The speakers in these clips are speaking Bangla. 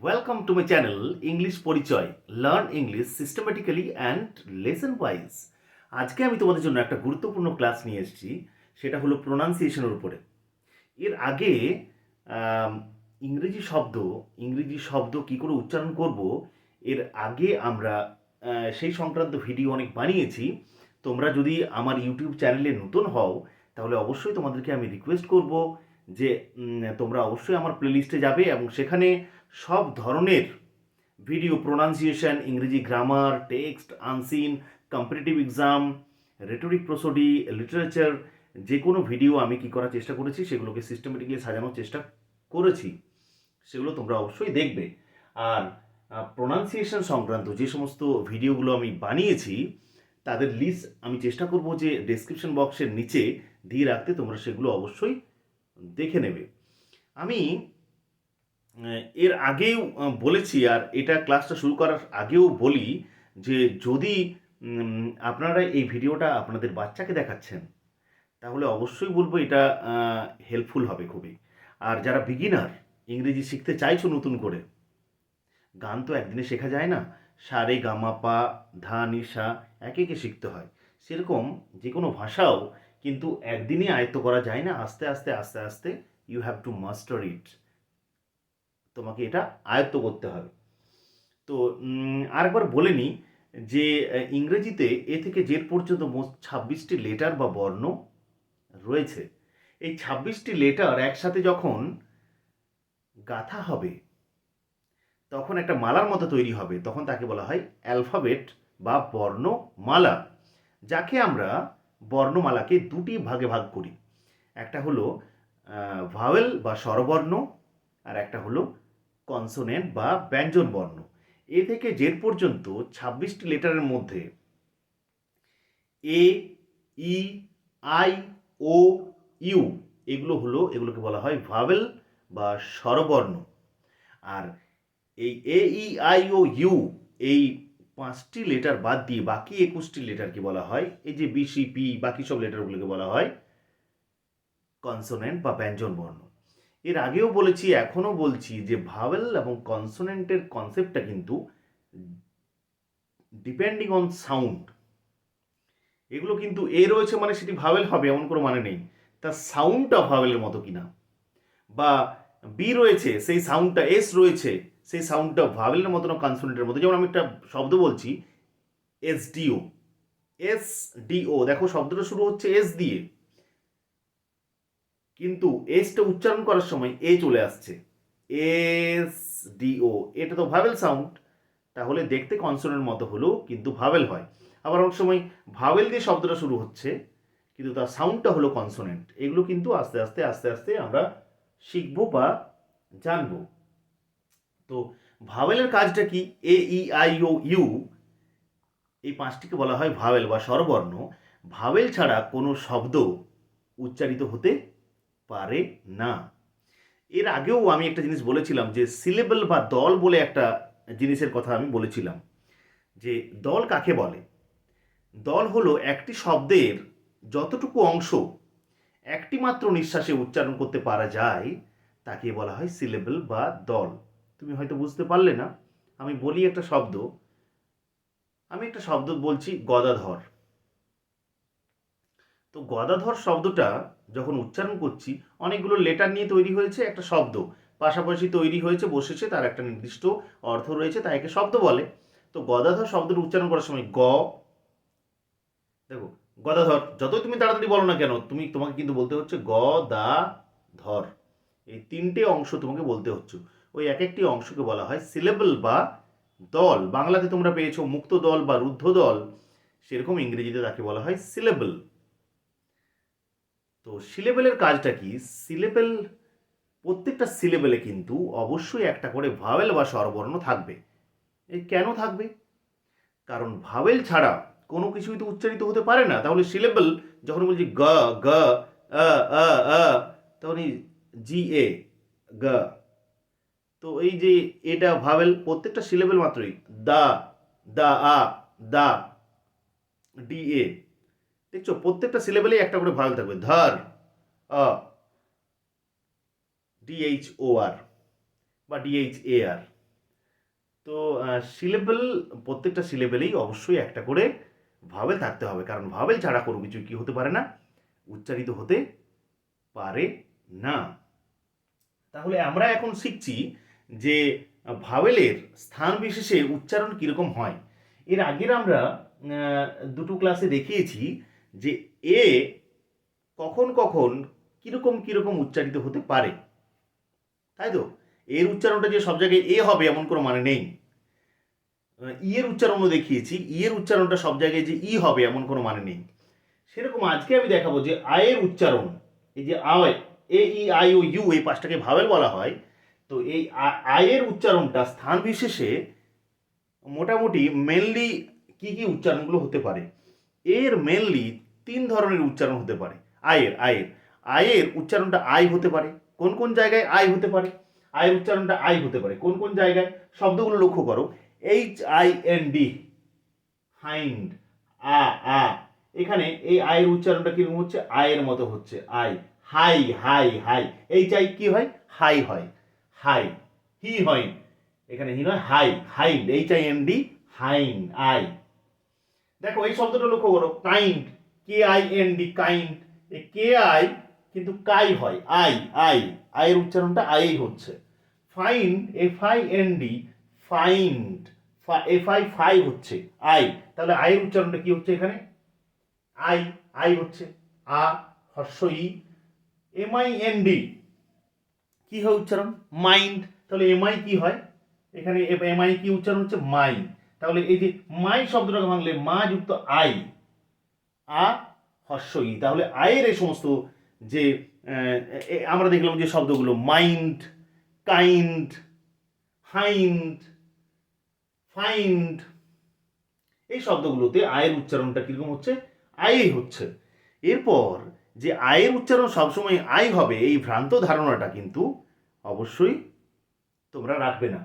Welcome to my channel English পরিচয়, learn English systematically and lesson wise. আজকে আমি তোমাদের জন্য একটা গুরুত্বপূর্ণ ক্লাস নিয়ে এসেছি, সেটা হলো প্রোনাউন্সিয়েশনের উপরে। এর আগে আম, ইংরেজি শব্দ কি করে উচ্চারণ করব, এর আগে আমরা সেই সংক্রান্ত ভিডিও অনেক বানিয়েছি। তোমরা যদি আমার ইউটিউব চ্যানেলে নতুন হও, তাহলে অবশ্যই তোমাদেরকে আমি রিকোয়েস্ট করব যে তোমরা অবশ্যই আমার প্লেলিস্টে যাবে এবং সেখানে সব ধরনের ভিডিও, প্রোনাউন্সিয়েশন, ইংরেজি grammar, text, unseen, competitive exam, rhetoric, prosody, literature, যে কোনো ভিডিও আমি কি করার চেষ্টা করেছি সেগুলোকে সিস্টেমেটিকলি সাজানোর চেষ্টা করেছি, সেগুলো তোমরা অবশ্যই দেখবে। আর প্রোনাউন্সিয়েশন সংক্রান্ত যে সমস্ত ভিডিওগুলো আমি বানিয়েছি তাদের লিস্ট আমি চেষ্টা করব যে ডেসক্রিপশন বক্সের নিচে দিয়ে রাখতে, তোমরা সেগুলো অবশ্যই দেখে নেবে। আমি এর আগেও বলেছি, আর এটা ক্লাসটা শুরু করার আগেও বলি যে যদি আপনারা এই ভিডিওটা আপনাদের বাচ্চাকে দেখাচ্ছেন, তাহলে অবশ্যই বলবো এটা হেল্পফুল হবে খুবই। আর যারা বিগিনার, ইংরেজি শিখতে চাইছো নতুন করে, গান তো একদিনে শেখা যায় না, সা রে গা মা পা ধা নি সা একে একে শিখতে হয়। সেরকম যে কোনো ভাষাও কিন্তু একদিনে আয়ত্ত করা যায় না, আস্তে আস্তে আস্তে আস্তে ইউ হ্যাভ টু মাস্টার ইট, তোমাকে এটা আয়ত্ত করতে হবে। তো আরেকবার বলে নিই যে ইংরেজিতে এ থেকে জেড পর্যন্ত মোট 26টি লেটার বা বর্ণ রয়েছে। এই 26টি লেটার একসাথে যখন গাঁথা হবে, তখন একটা মালার মতো তৈরি হবে, তখন তাকে বলা হয় অ্যালফাবেট বা বর্ণমালা, যাকে আমরা বর্ণমালাকে দুটি ভাগে ভাগ করি। একটা হলো ভাওয়েল বা স্বরবর্ণ, আর একটা হলো কনসোনেন্ট বা ব্যঞ্জন বর্ণ। এ থেকে জেড পর্যন্ত 26টি লেটারের মধ্যে এ, ই, আই, ও, ইউ এগুলোকে বলা হয় ভাওয়েল বা স্বরবর্ণ। আর এই এ, ই, আই, ও, ইউ এই 5টি লেটার বাদ দিয়ে বাকি 21টি লেটারকে বলা হয়, এই যে বি, সি, পি, বাকি সব লেটারগুলোকে বলা হয় কনসোনেন্ট বা ব্যঞ্জন বর্ণ। এর আগেও বলেছি, এখনও বলছি যে ভাওয়েল এবং কনসোনেন্টের কনসেপ্টটা কিন্তু ডিপেন্ডিং অন সাউন্ড। এগুলো কিন্তু এ রয়েছে মানে সেটি ভাওয়েল হবে এমন কোনো মানে নেই, তার সাউন্ডটা ভাওয়েলের মতো কিনা। বা বি রয়েছে, সেই সাউন্ডটা এস রয়েছে, সেই সাউন্ডটা ভাওয়েলের মতো না কনসোনেন্টের মতো। যেমন আমি একটা শব্দ বলছি এসডিও, এসডিও, দেখো শব্দটা শুরু হচ্ছে এস দিয়ে, কিন্তু এসটা উচ্চারণ করার সময় এ চলে আসছে, এস ডিও, এটা তো ভাওয়েল সাউন্ড, তাহলে দেখতে কনসোনেন্ট মতো হলেও কিন্তু ভাওয়েল হয়। আবার অনেক সময় ভাওয়েল দিয়ে শব্দটা শুরু হচ্ছে কিন্তু তার সাউন্ডটা হলো কনসোনেন্ট। এগুলো কিন্তু আস্তে আস্তে আস্তে আস্তে আমরা শিখবো বা জানবো। তো ভাওয়েলের কাজটা কি? এ, ই, আই, ও, ইউ এই 5টিকে বলা হয় ভাওয়েল বা স্বরবর্ণ। ভাওয়েল ছাড়া কোনো শব্দ উচ্চারিত হতে পারে না। এর আগেও আমি একটা জিনিস বলেছিলাম যে সিলেবল বা দল বলে একটা জিনিসের কথা আমি বলেছিলাম, যে দল কাকে বলে। দল হলো একটি শব্দের যতটুকু অংশ একটি মাত্র নিঃশ্বাসে উচ্চারণ করতে পারা যায় তাকে বলা হয় সিলেবল বা দল। তুমি হয়তো বুঝতে পারলে না, আমি বলি একটা শব্দ, আমি একটা শব্দ বলছি গদাধর। তো গদাধর শব্দটা যখন উচ্চারণ করছি, অনেকগুলো লেটার নিয়ে তৈরি হয়েছে একটা শব্দ, পাশাপাশি তৈরি হয়েছে, বসেছে, তার একটা নির্দিষ্ট অর্থ রয়েছে, তাই একে শব্দ বলে। তো গদাধর শব্দটা উচ্চারণ করার সময় দেখো গদাধর যতই তুমি তাড়াতাড়ি বলো না কেন, তোমাকে কিন্তু বলতে হচ্ছে গ দা ধর, এই 3টে অংশ তোমাকে বলতে হচ্ছে। ওই এক একটি অংশকে বলা হয় সিলেবল বা দল। বাংলাতে তোমরা পেয়েছো মুক্ত দল বা রুদ্ধ দল, সেরকম ইংরেজিতে তাকে বলা হয় সিলেবল। তো সিলেবেলের কাজটা কি? সিলেবেল, প্রত্যেকটা সিলেবেলে কিন্তু অবশ্যই একটা করে ভাওয়েল বা স্বরবর্ণ থাকবে। এই কেন থাকবে? কারণ ভাওয়েল ছাড়া কোনো কিছুই তো উচ্চারিত হতে পারে না। তাহলে সিলেবল যখন বলছি গ, গ, আ, আ, আ, তখন এই জি, এ, গ, তো এই যে এটা ভাওয়েল, প্রত্যেকটা সিলেবেল মাত্রই দা, দা, আ, দা, ডি, এ, দেখছো প্রত্যেকটা সিলেবেলেই একটা করে ভাওয়েল থাকবে। ধর, অ, ডিএইচ ও আর বা ডিএইচ এ আর। তো সিলেবেল, প্রত্যেকটা সিলেবেলেই অবশ্যই একটা করে ভাওয়েল থাকতে হবে, কারণ ভাওয়েল ছাড়া কোনো কিছু কি হতে পারে না, উচ্চারিত হতে পারে না। তাহলে আমরা এখন শিখছি যে ভাওয়েলের স্থান বিশেষে উচ্চারণ কীরকম হয়। এর আগের আমরা দুটো ক্লাসে দেখিয়েছি যে এ কখন কখন কীরকম কীরকম উচ্চারিত হতে পারে, তাই তো। এর উচ্চারণটা যে সব জায়গায় এ হবে এমন কোনো মানে নেই। ই এর উচ্চারণও দেখিয়েছি, ই এর উচ্চারণটা সব জায়গায় যে ই হবে এমন কোনো মানে নেই। সেরকম আজকে আমি দেখাবো যে আয়ের উচ্চারণ, এই যে আয়, এ ই আই ও ইউ, এই পাঁচটাকে ভাওয়েল বলা হয়। তো এই আয়ের উচ্চারণটা স্থান বিশেষে মোটামুটি মেনলি কি কি উচ্চারণগুলো হতে পারে। এর মেনলি তিন ধরনের উচ্চারণ হতে পারে। আয়ের আয়ের আয়ের উচ্চারণটা আই হতে পারে। কোন কোন জায়গায় আই হতে পারে? আয়ের উচ্চারণটা আই হতে পারে কোন কোন জায়গায়? শব্দগুলো লক্ষ্য করো। HIND, হাইন্ড, আ আ, এখানে এই আয়ের উচ্চারণটা কিরকম হচ্ছে? আয়ের মতো হচ্ছে, আই। হাই হাই হাই, এই চাই কি হয়? হাই হয়, হাই। হি হয়, এখানে হি নয়, high, hind, HIND, hind, I. দেখো এই শব্দটা লক্ষ্য করো, কাইন্ড, KIND, কাইন্ড, এই কে আই কিন্তু কাই হয়, আই আই, আয়ের উচ্চারণটা আই হচ্ছে। ফাইন্ড, FIND, ফাইন্ড, FI হচ্ছে, আই। তাহলে আয়ের উচ্চারণটা কি হচ্ছে এখানে? আই, আই হচ্ছে। আ, হর্ষ ই। MIND কি হয় উচ্চারণ? মাইন্ড। তাহলে MI কি হয় এখানে? MI কি উচ্চারণ হচ্ছে? মাই। তাহলে এই যে মাই শব্দটাকে ভাঙলে মা যুক্ত আই, আ, হর্ষ ই। তাহলে আয়ের এই সমস্ত যে আমরা দেখলাম যে শব্দগুলো, মাইন্ড, কাইন্ড, হাইন্ড, ফাইন্ড, এই শব্দগুলোতে আয়ের উচ্চারণটা কিরকম হচ্ছে? আই হচ্ছে। এরপর যে আয়ের উচ্চারণ সবসময় আই হবে, এই ভ্রান্ত ধারণাটা কিন্তু অবশ্যই তোমরা রাখবে না।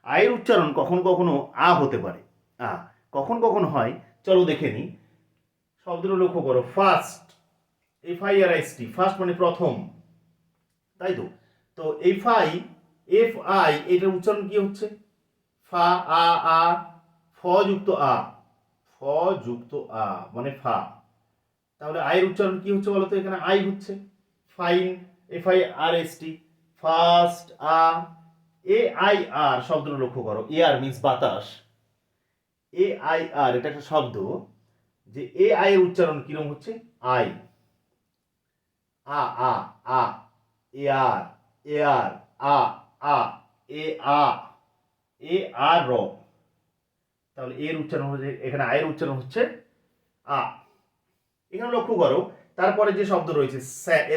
আয়ের উচ্চারণ কখনো কখনো আ হতে পারে, আ। কখন কখন হয় চলো দেখে নিই। শব্দটা লক্ষ্য করো, ফার্স্ট, FIRST, ফার্স্ট মানে প্রথম, তাই তো। তো FI এটার উচ্চারণ কি হচ্ছে? ফা, আ, ফ যুক্ত আ, ফ যুক্ত আ মানে ফা। তাহলে আয়ের উচ্চারণ কি হচ্ছে বলতো? এখানে আই হচ্ছে। ফাইন, FIRST, ফার্স্ট, আ। AIR শব্দটা লক্ষ্য করো, এয়ার মিন্স বাতাস। AIR এটা একটা শব্দ, যে AI এর উচ্চারণ কিরকম হচ্ছে? আই, আ আ আ, এয়ার, এয়ার, আ আ, এ আ, এ আর র। তাহলে এর উচ্চারণ হচ্ছে, এখানে আয়ের উচ্চারণ হচ্ছে আ। এখানে লক্ষ্য করো, তারপরে যে শব্দ রয়েছে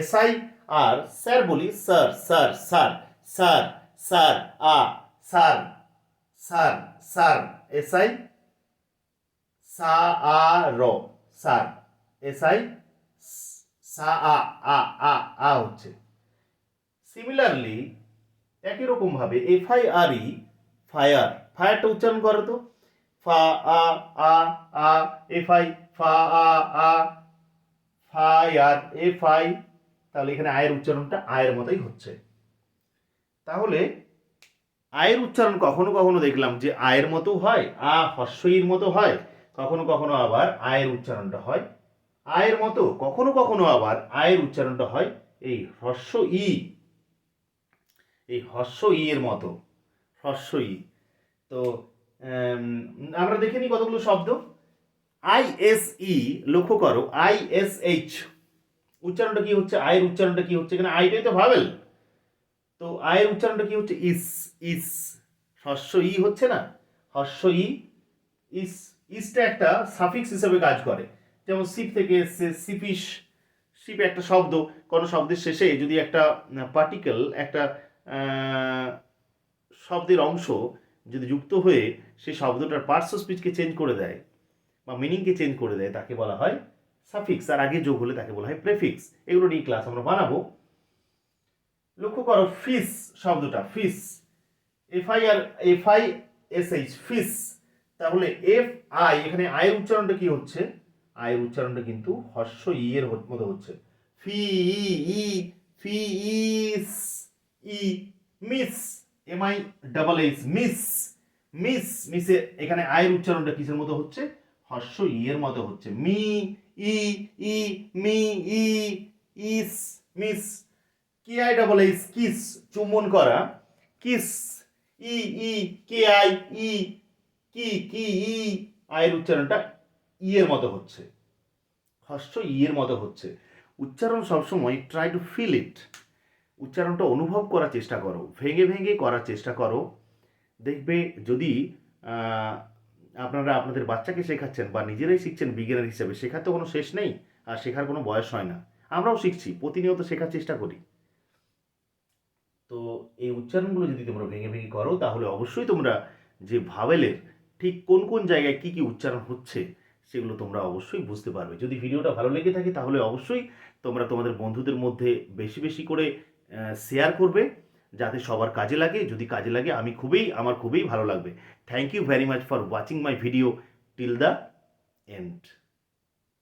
SI আর, স্যার বলি, sir sir sir sir sir, আ, স্যার স্যার স্যার, SI, সা আ র, স্যার, SI, সা আ আ আ আ হচ্ছে। সিমিলারলি একই রকম ভাবে FIRE, ফায়ার, ফায়ারটা উচ্চারণ করো তো, ফা আ আ আ, FI, ফা আ আ, ফায়ার, FI। তাহলে এখানে আয়ের উচ্চারণটা আয়ের মতোই হচ্ছে। তাহলে আয়ের উচ্চারণ কখনো কখনো দেখলাম যে আয়ের মতো হয়, আ হর্ষইর মতো হয়, কখনো কখনো আবার আয়ের উচ্চারণটা হয় আয়ের মতো, কখনো কখনো আবার আয়ের উচ্চারণটা হয় এই হর্ষ ই, এই হর্ষ ই এর মতো, হর্ষ ই। তো আমরা দেখে নিই কতগুলো শব্দ। ISE, লক্ষ্য করো, ISH উচ্চারণটা কি হচ্ছে? আয়ের উচ্চারণটা কি হচ্ছে? এখানে আইটাই তো ভাবেল। তো আয়ের উচ্চারণটা কি হচ্ছে? ইস, ইস, হর্ষ ই হচ্ছে না, হর্ষ ই, ইস। ইসটা একটা সাফিক্স হিসেবে কাজ করে, যেমন শিপ থেকে এসছে, শিপিস। শিপ একটা শব্দ, কোনো শব্দের শেষে যদি একটা পার্টিকেল, একটা শব্দের অংশ যদি যুক্ত হয়ে সেই শব্দটার পার্টস অফ স্পিচকে চেঞ্জ করে দেয় বা মিনিংকে চেঞ্জ করে দেয়, তাকে বলা হয় সাফিক্স। আর আগে যোগ হলে তাকে বলা হয় প্রেফিক্স। এগুলো নিয়ে ক্লাস আমরা বানাবো। লক্ষ্য করো, ফিস শব্দটা, ফিস, FISH, ফিস। তাহলে FI, এখানে আয়ের উচ্চারণটা কি হচ্ছে? আয়ের উচ্চারণটা কিন্তু হর্ষ ই এর মতো হচ্ছে, ফি ই, ফি ইস, ই। মিস, MISS, মিস, মিস, মিসে এখানে আয়ের উচ্চারণটা কিসের মতো হচ্ছে? হর্ষ ই এর মতো হচ্ছে। মি, ই, ই, মি, ই, ইস, মিস। কি আই ডাবল এস, কিস, চুম্বন করা। Kiss, E, E, K I, ই, কি, ই, আয়ের উচ্চারণটা ই এর মতো হচ্ছে, হর্ষ ই এর মতো হচ্ছে। উচ্চারণ সবসময় ট্রাই টু ফিল ইট, উচ্চারণটা অনুভব করার চেষ্টা করো, ভেঙে ভেঙে করার চেষ্টা করো। দেখবে যদি আহ, আপনারা আপনাদের বাচ্চাকে শেখাচ্ছেন বা নিজেরাই শিখছেন বিগিনার হিসেবে, শেখার তো কোনো শেষ নেই, আর শেখার কোনো বয়স হয় না। আমরাও শিখছি, প্রতিনিয়ত শেখার চেষ্টা করি। তো এই উচ্চারণগুলো যদি তোমরা ভেঙে ভেঙে করো, তাহলে অবশ্যই তোমরা যে ভাওয়েলের ঠিক কোন কোন জায়গায় কি কি উচ্চারণ হচ্ছে সেগুলো তোমরা অবশ্যই বুঝতে পারবে। যদি ভিডিওটা ভালো লেগে থাকে তাহলে অবশ্যই তোমরা তোমাদের বন্ধুদের মধ্যে বেশি বেশি করে শেয়ার করবে, যাতে সবার কাজে লাগে। যদি কাজে লাগে আমার খুবই ভালো লাগবে। Thank you very much for watching my video till the and.